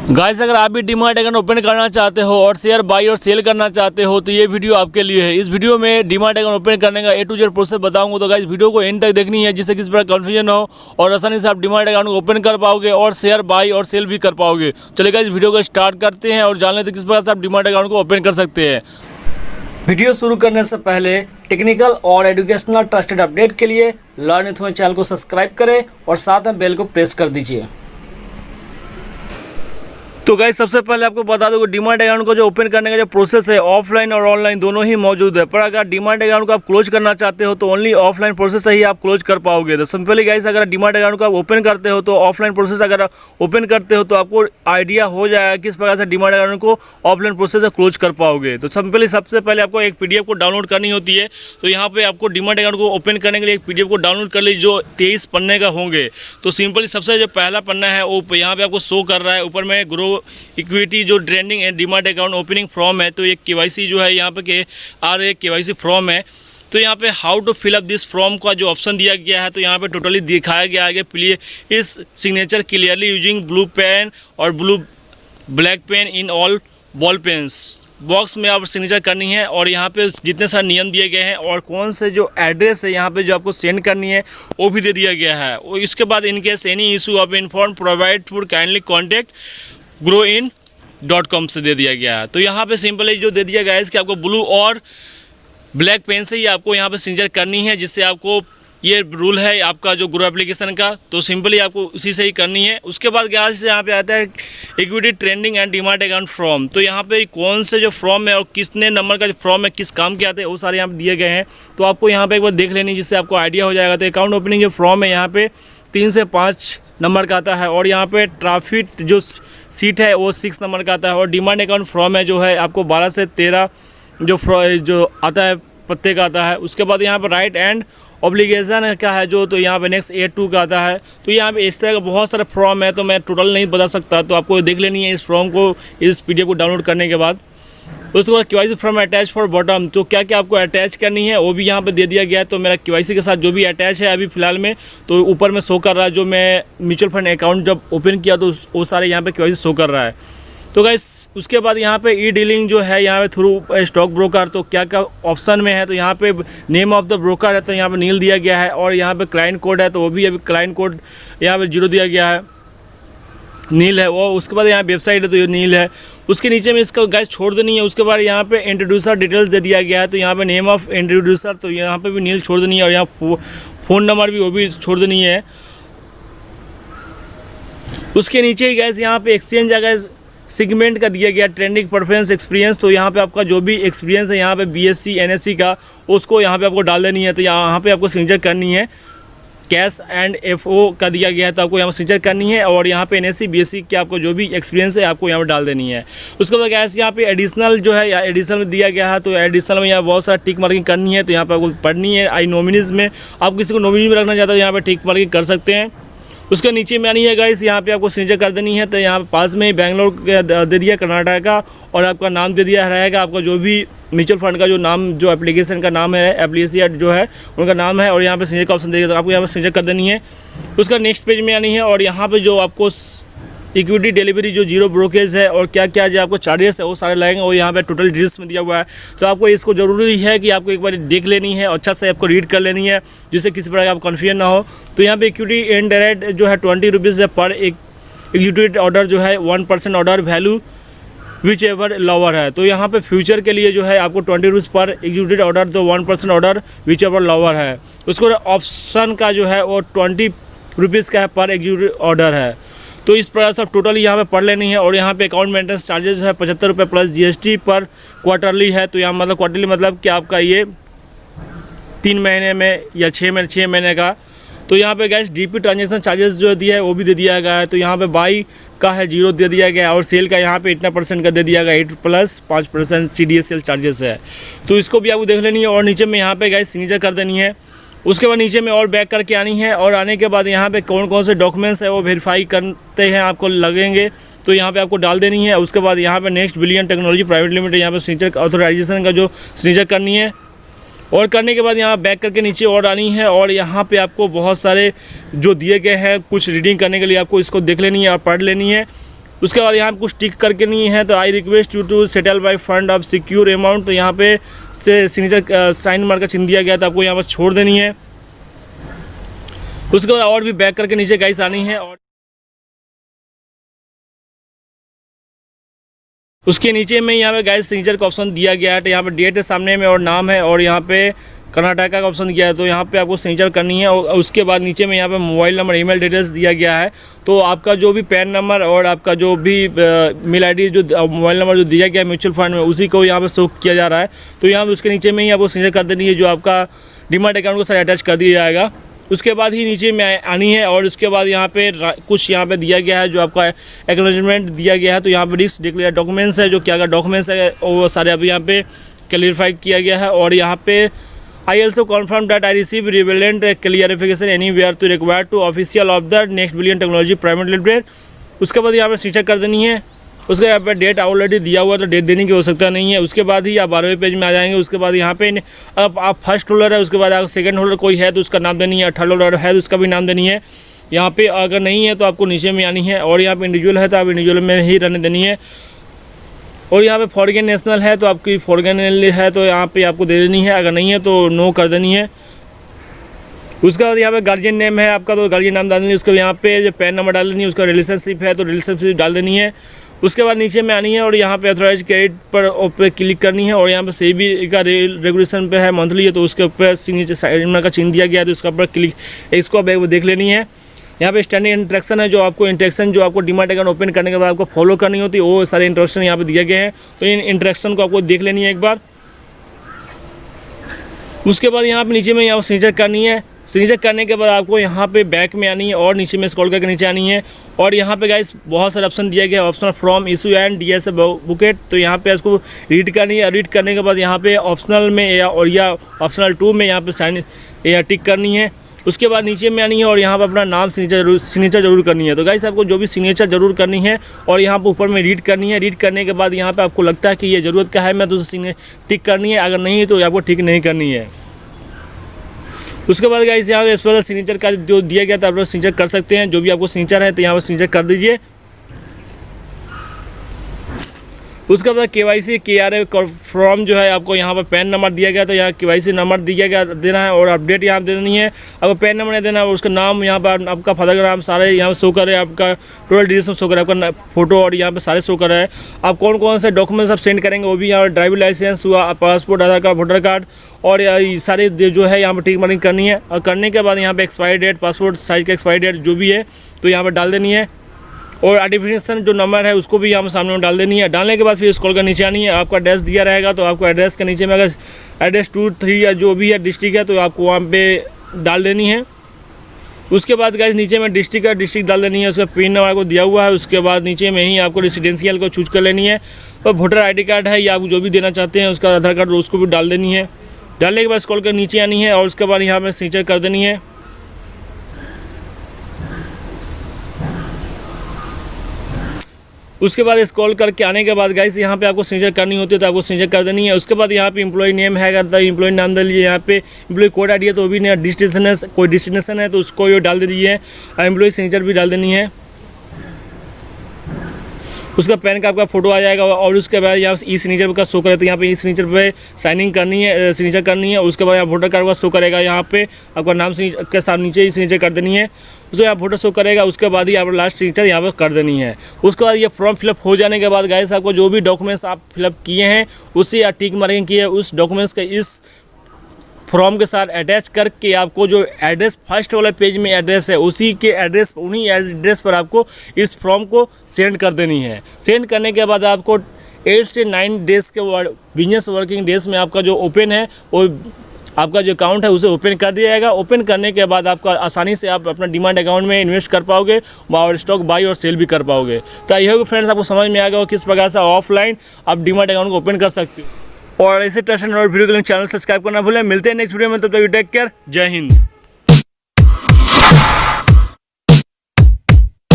Guys, अगर आप भी डीमार्ट अकाउंट ओपन करना चाहते हो और शेयर बाई और सेल करना चाहते हो तो ये वीडियो आपके लिए है। इस वीडियो में डीमार्ट अकाउंट ओपन करने का A to Z प्रोसेस बताऊंगा। तो गाइस, वीडियो को एंड तक देखनी है जिससे किसी प्रकार कंफ्यूजन हो और आसानी से आप डीमार्ट अकाउंट को ओपन कर पाओगे और शेयर बाई और सेल भी कर पाओगे। चलिए गाइस, वीडियो को स्टार्ट करते हैं और जान लेते हैं किस प्रकार से आप डीमार्ट अकाउंट को ओपन कर सकते हैं। वीडियो शुरू करने से पहले टेक्निकल और एजुकेशनल ट्रस्टेड अपडेट के लिए लर्न विथ माय चैनल को सब्सक्राइब करें और साथ में बेल को प्रेस कर दीजिए। तो गाइस, सबसे पहले आपको बता दूं कि डीमार्ट अकाउंट को जो ओपन करने का जो प्रोसेस है ऑफलाइन और ऑनलाइन दोनों ही मौजूद है। पर अगर डीमार्ट अकाउंट को आप क्लोज करना चाहते हो तो ओनली ऑफलाइन प्रोसेस से ही आप क्लोज कर पाओगे। तो सिंपली गाइस, अगर डीमार्ट अकाउंट को आप ओपन करते हो तो ऑफलाइन प्रोसेस अगर ओपन करते हो तो आपको आइडिया हो जाएगा किस प्रकार से डीमार्ट अकाउंट को ऑफलाइन प्रोसेस से क्लोज कर पाओगे। तो सिंपली सबसे पहले आपको एक PDF को डाउनलोड करनी होती है। तो यहाँ पे आपको डीमार्ट अकाउंट को ओपन करने के लिए एक PDF को डाउनलोड कर लीजिए जो 23 पन्ने का होंगे। तो सिंपली सबसे जो पहला पन्ना है वो यहाँ पे आपको शो कर रहा है। ऊपर में ग्रो इक्विटी जो ट्रेंडिंग है डीमार्ट अकाउंट ओपनिंग फॉर्म है। तो ये KYC जो है यहाँ पे KYC फॉर्म है। तो यहाँ पे how to fill up this form का जो ऑप्शन दिया गया है तो यहाँ पे टोटली दिखाया गया है कि इस signature clearly using blue pen और black pen in all ball pens. Box में आप सिग्नेचर करनी है और यहाँ पे जितने सारे नियम दिए गए हैं और कौन से जो एड्रेस है यहाँ पे जो आपको सेंड करनी है वो भी दे दिया गया है। और इसके बाद in case any issue of inform provide for kindly contact growin.com से दे दिया गया है। तो यहाँ पे सिंपली जो दे दिया गया है कि आपको ब्लू और ब्लैक पेन से ही आपको यहाँ पे सिग्नेचर करनी है, जिससे आपको ये रूल है आपका जो ग्रो एप्लीकेशन का। तो सिंपली आपको उसी से ही करनी है। उसके बाद क्या से यहाँ पे आता है equity trending and DMart account form. तो यहाँ पे कौन से जो फॉर्म है और कितने नंबर का जो फॉर्म है किस काम के आते हैं वो सारे यहाँ पे दिए गए हैं। तो आपको यहाँ पे एक बार देख लेनी जिससे आपको आइडिया हो जाएगा। तो अकाउंट ओपनिंग जो फॉर्म है यहाँ पे 3 से 5 नंबर का आता है और यहाँ पे ट्राफिक जो सीट है वो 6 नंबर का आता है। और डिमांड अकाउंट फॉर्म है जो है आपको 12 से 13 जो आता है पत्ते का आता है। उसके बाद यहाँ पे राइट एंड ऑब्लिगेशन का है जो, तो यहाँ पे नेक्स्ट A2 का आता है। तो यहाँ पे इस तरह का बहुत सारे फॉर्म है तो मैं टोटल नहीं बता सकता। तो आपको देख लेनी है इस फॉर्म को, इस PDF को डाउनलोड करने के बाद। उसके बाद KYC form attach for bottom. तो क्या क्या आपको अटैच करनी है वो भी यहाँ पे दे दिया गया है। तो मेरा KYC के साथ जो भी अटैच है अभी फ़िलहाल में तो ऊपर में शो कर रहा है। जो मैं म्यूचुअल फंड अकाउंट जब ओपन किया तो वो सारे यहाँ पे KYC शो कर रहा है। तो गाइस, उसके बाद यहाँ पे ई डीलिंग जो है यहाँ पे थ्रू स्टॉक ब्रोकर। तो क्या क्या ऑप्शन में है तो यहाँ पे नेम ऑफ द ब्रोकर है तो यहाँ पे नील दिया गया है। और यहाँ पे क्लाइंट कोड है तो वो भी अभी क्लाइंट कोड यहाँ पे 0 दिया गया है, नील है वो। उसके बाद यहाँ वेबसाइट है तो ये नील है। उसके नीचे में इसका गाइस छोड़ देनी है। उसके बाद यहाँ पे इंट्रोड्यूसर डिटेल्स दे दिया गया है। तो यहाँ पे नेम ऑफ इंट्रोड्यूसर तो यहाँ पे भी नील छोड़ देनी है और यहाँ फ़ोन नंबर भी वो भी छोड़ देनी है। उसके नीचे ही गाइस यहाँ पे एक्सचेंज अगर सेगमेंट का दिया गया ट्रेंडिंग प्रेफरेंस एक्सपीरियंस। तो यहाँ पे आपका जो भी एक्सपीरियंस है यहाँ पे BSc NSC का उसको यहाँ पे आपको डाल देनी है। तो यहाँ पे आपको सिग्नेचर करनी है। कैश एंड FO का दिया गया है तो आपको यहाँ पर सिग्नेचर करनी है। और यहाँ पे NSC BSc के आपको जो भी एक्सपीरियंस है आपको यहाँ पर डाल देनी है। उसके बाद गैस यहाँ पे एडिशनल जो है एडिशनल में दिया गया है। तो एडिशनल में यहाँ बहुत सारा टिक मार्किंग करनी है। तो यहाँ पर आपको पढ़नी है। आई नॉमिनीज में आप किसी को नॉमिनी में रखना चाहते हो यहाँ पर टिक मार्किंग कर सकते हैं। उसके नीचे में आनी है गाइस, यहाँ पे आपको सिग्नेचर कर देनी है। तो यहाँ पास में ही बेंगलोर दे दिया, कर्नाटक का, और आपका नाम दे दिया रहेगा। आपका जो भी म्यूचुअल फंड का जो नाम जो एप्लीकेशन का नाम है एप्लीकेशन जो है उनका नाम है और यहाँ पे सिग्नेचर का ऑप्शन देगा तो आपको यहाँ पे सिग्नेचर कर देनी है। उसका नेक्स्ट पेज में आनी है और यहाँ पे जो आपको इक्विटी डिलीवरी जो 0 ब्रोकेज है और क्या क्या जो आपको चार्जेस है वो सारे लगेंगे और यहाँ पे टोटल डिटेल्स में दिया हुआ है। तो आपको इसको ज़रूरी है कि आपको एक बार देख लेनी है और अच्छा से आपको रीड कर लेनी है जिससे किसी प्रकार का आप कन्फ्यूजन ना हो। तो यहाँ पे इक्विटी एंड रेट जो है 20 रुपीज़ है पर एक एग्जीक्यूटिव ऑर्डर जो है 1% order value which ever lower है। तो यहाँ पे फ्यूचर के लिए जो है आपको 20 रुपीज़ पर एग्जीक्यूटिव ऑर्डर तो 1% ऑर्डर विच एवर लॉवर है। उसको ऑप्शन का जो है वो 20 रुपीज़ का है पर एग्जीक्यूटिव ऑर्डर है। तो इस प्रकार से टोटल यहाँ पे पढ़ लेनी है। और यहाँ पे अकाउंट मेंटेनेंस चार्जेस है 75 रुपये प्लस GST पर क्वार्टरली है। तो यहाँ मतलब क्वार्टरली मतलब कि आपका ये 3 महीने में या 6 महीने का। तो यहाँ पे गैस DP ट्रांजेक्शन चार्जेस जो दिया है वो भी दे दिया गया है। तो यहाँ पे बाई का है 0 दे दिया गया है और सेल का यहाँ पे इतना % का दे दिया गया 8 प्लस 5% CDSL चार्जेस है। तो इसको भी आपको देख लेनी है और नीचे में यहाँ पे गैस सिग्नेचर कर देनी है। उसके बाद नीचे में और बैक करके आनी है और आने के बाद यहाँ पे कौन कौन से डॉक्यूमेंट्स है वो वेरीफाई करते हैं आपको लगेंगे तो यहाँ पे आपको डाल देनी है। उसके बाद यहाँ पे next billion technology private limited यहाँ पे सिग्नेचर ऑथराइजेशन का जो सिग्नेचर करनी है और करने के बाद यहाँ बैक करके नीचे और आनी है और यहाँ पे आपको बहुत सारे जो दिए गए हैं कुछ रीडिंग करने के लिए आपको इसको देख लेनी है और पढ़ लेनी है। उसके बाद यहाँ पे कुछ टिक करके नहीं है, तो I request you to settle by fund of secure amount, तो यहाँ पे से सिग्नेचर साइन मार का चिन्ह दिया गया, तो आपको यहाँ पर छोड़ देनी है। उसके बाद और भी बैक करके नीचे गाइस आनी है, और उसके नीचे में यहाँ पे गाइस सिग्नेचर का ऑप्शन दिया गया है, तो यहाँ पे डेट है सामने में और नाम है, और यहाँ पे कर्नाटका का ऑप्शन दिया है, तो यहाँ पे आपको सिग्नेचर करनी है। और उसके बाद नीचे में यहाँ पे मोबाइल नंबर, ईमेल डिटेल्स दिया गया है, तो आपका जो भी पैन नंबर और आपका जो भी मेल आईडी, जो मोबाइल नंबर जो दिया गया है म्यूचुअल फंड में, उसी को यहाँ पे शो किया जा रहा है। तो यहाँ पे उसके नीचे में ही आपको सिग्नेचर कर देनी है, जो आपका डीमैट अकाउंट को सारा अटैच कर दिया जाएगा। उसके बाद ही नीचे में आनी है, और उसके बाद यहाँ पे कुछ यहाँ पे दिया गया है, जो आपका एक्नॉलेजमेंट दिया गया है, तो यहाँ पे रिस्क डिक्लेयर डॉक्यूमेंट्स है, जो क्या क्या डॉक्यूमेंट्स है वो सारे अभी यहाँ पे क्लियरफाई किया गया है। और यहाँ पे I also confirm that I receive relevant clarification any where to require to official of the next billion technology private limited. उसके बाद यहाँ पे सिग्नेचर कर देनी है। उसके यहाँ पे डेट ऑलरेडी दिया हुआ है, तो डेट देने की आवश्यकता नहीं है। उसके बाद ही आप 12वें पेज में आ जाएंगे। उसके बाद यहाँ पे अब आप फर्स्ट होल्डर है, उसके बाद अगर सेकंड होल्डर कोई है तो उसका नाम देनी है, थर्ड होल्डर है तो उसका भी नाम देनी है। यहाँ पे अगर नहीं है तो आपको नीचे में आनी है, और यहाँ पे इंडिविजुअल है तो आप इंडिविजुअल में ही रहने देनी है। और यहाँ पे फॉरेन नेशनल है तो आपकी फॉरेन है तो यहाँ पे आपको दे देनी है, अगर नहीं है तो नो कर देनी है। उसके बाद यहाँ पे गार्जियन नेम है आपका, तो गार्जियन नाम डाल देनी है। उसके बाद यहाँ पे जो पैन नंबर डाल देनी है, उसका रिलेशनशिप है तो रिलेशनशिप डाल देनी है। उसके बाद नीचे में आनी है, और यहाँ पे ऑथराइज क्रेडिट पर क्लिक करनी है, और यहाँ पे सेबी का रेगुलेशन पे है मंथली है, तो उसके ऊपर सिग्नेचर साइन का चिन्ह दिया गया है, तो उसका ऊपर क्लिक, इसको अब वो देख लेनी है। यहाँ पे स्टैंडिंग इंस्ट्रक्शन है, जो आपको इंस्ट्रक्शन जो आपको डीमैट अकाउंट ओपन करने के बाद आपको फॉलो करनी होती है, वो सारे इंस्ट्रक्शन यहाँ पे दिए गए हैं, तो इन इंस्ट्रक्शन को आपको देख लेनी है एक बार। उसके बाद यहाँ पे नीचे में यहाँ सिग्नेचर करनी है। सिग्नेचर करने के बाद आपको यहाँ पे बैक में आनी है, और नीचे में स्क्रॉल करके नीचे आनी है, और यहाँ पे गाइस बहुत सारे ऑप्शन दिया गया है। Optional from issue and DS bouquet, तो यहाँ पे इसको रीड करनी है। रीड करने के बाद यहाँ पे ऑप्शनल में या ऑप्शनल 2 में यहाँ पे साइन या टिक करनी है। उसके बाद नीचे में आनी है, और यहाँ पर अपना नाम सिग्नेचर जरूर करनी है। तो गाइस आपको जो भी सिग्नेचर जरूर करनी है, और यहाँ पर ऊपर में रीड करनी है। रीड करने के बाद यहाँ पे आपको लगता है कि ये ज़रूरत का है, मैं तो टिक करनी है, अगर नहीं तो आपको टिक नहीं करनी है। उसके बाद गाइस यहाँ पे इस पर सिग्नेचर का जो दिया गया था आप लोग सिग्नेचर कर सकते हैं। जो भी आपको सिग्नेचर है तो यहाँ पर सिग्नेचर कर दीजिए। उसके बाद KYC KRA फॉर्म जो है आपको यहाँ पर पैन नंबर दिया गया, तो यहाँ KYC नंबर दिया गया देना है, और अपडेट यहाँ दे देनी है। अगर पैन नंबर नहीं देना है, उसका नाम यहाँ पर आपका फादर का नाम सारे यहाँ शो करे, आपका टोटल डिटेल्स शो करे, आपका फोटो और यहाँ पे सारे शो कर रहा है। आप कौन कौन से डॉक्यूमेंट्स आप सेंड करेंगे वो भी यहाँ पर ड्राइविंग लाइसेंस हुआ, पासपोर्ट, आधार कार्ड, वोटर कार्ड, और सारे जो है यहाँ पर टिक मार्किंग करनी है। और करने के बाद यहाँ पे एक्सपायरी डेट, पासपोर्ट साइज का एक्सपायरी डेट जो भी है तो यहाँ पर डाल देनी है, और आइडेंटिफिकेशन जो नंबर है उसको भी यहाँ पर सामने में डाल देनी है। डालने के बाद फिर स्क्रॉल कर नीचे आनी है। आपका एड्रेस दिया रहेगा, तो आपको एड्रेस के नीचे में अगर एड्रेस 2, 3 या जो भी है डिस्ट्रिक्ट है तो आपको वहाँ पे डाल देनी है। उसके बाद गाइस नीचे में डिस्ट्रिक्ट का डिस्ट्रिक्ट डाल देनी है, उसका पिन नंबर को दिया हुआ है। उसके बाद नीचे में ही आपको रेसिडेंशियल को चूज कर लेनी है, और वोटर ID कार्ड है या आप जो भी देना चाहते हैं उसका आधार कार्ड उसको भी डाल देनी है। डालने के बाद स्क्रॉल कर नीचे आनी है, और उसके बाद यहाँ पर सिग्नेचर कर देनी है। उसके बाद स्क्रॉल करके आने के बाद गाइस यहाँ पे आपको सिग्नेचर करनी होती है, तो आपको सिग्नेचर कर देनी है। उसके बाद यहाँ पे एम्प्लॉय नेम है, अगर एम्प्लॉय नाम डाल लीजिए। यहाँ पे एम्प्लॉय कोड ID है तो वो भी नहीं, कोई डेस्टिनेशन है तो उसको ये डाल दीजिए। एम्प्लॉय सिग्नेचर भी डाल देनी है। उसका पैन का आपका फोटो आ जाएगा, और उसके बाद यहाँ ई सिग्नेचर का शो करे, तो यहाँ पे ई सिग्नेचर पे साइनिंग करनी है, सिग्नेचर करनी है। उसके बाद यहाँ वोटर कार्ड का शो करेगा, यहाँ पे आपका नाम के साथ नीचे ही सिग्नेचर कर देनी है। उसको यहाँ फोटो शो करेगा, उसके बाद ही आप लास्ट सिग्नेचर यहाँ पर कर देनी है। उसके बाद ये फॉर्म फिलअप हो जाने के बाद गाइस आपको जो भी डॉक्यूमेंट्स आप फिलअप किए हैं उसे या टिक मार्किंग किए उस डॉक्यूमेंट्स का इस फॉर्म के साथ अटैच करके आपको जो एड्रेस फर्स्ट वाला पेज में एड्रेस है उसी के एड्रेस, उन्हीं एड्रेस पर आपको इस फॉर्म को सेंड कर देनी है। सेंड करने के बाद आपको 8 से 9 डेज़ के बिजनेस वर्किंग डेज में आपका जो ओपन है वो आपका जो अकाउंट है उसे ओपन कर दिया जाएगा। ओपन करने के बाद आपका आसानी से आप अपना डीमैट अकाउंट में इन्वेस्ट कर पाओगे और स्टॉक बाई और सेल भी कर पाओगे। तो आई होप फ्रेंड्स आपको समझ में आ गया किस प्रकार से ऑफलाइन आप डीमैट अकाउंट को ओपन कर सकते हो। और ऐसे ट्रस्ट एंड वीडियो के लिए चैनल सब्सक्राइब करना भूलें। मिलते हैं नेक्स्ट वीडियो में, तब तक टेक केयर, जय हिंद।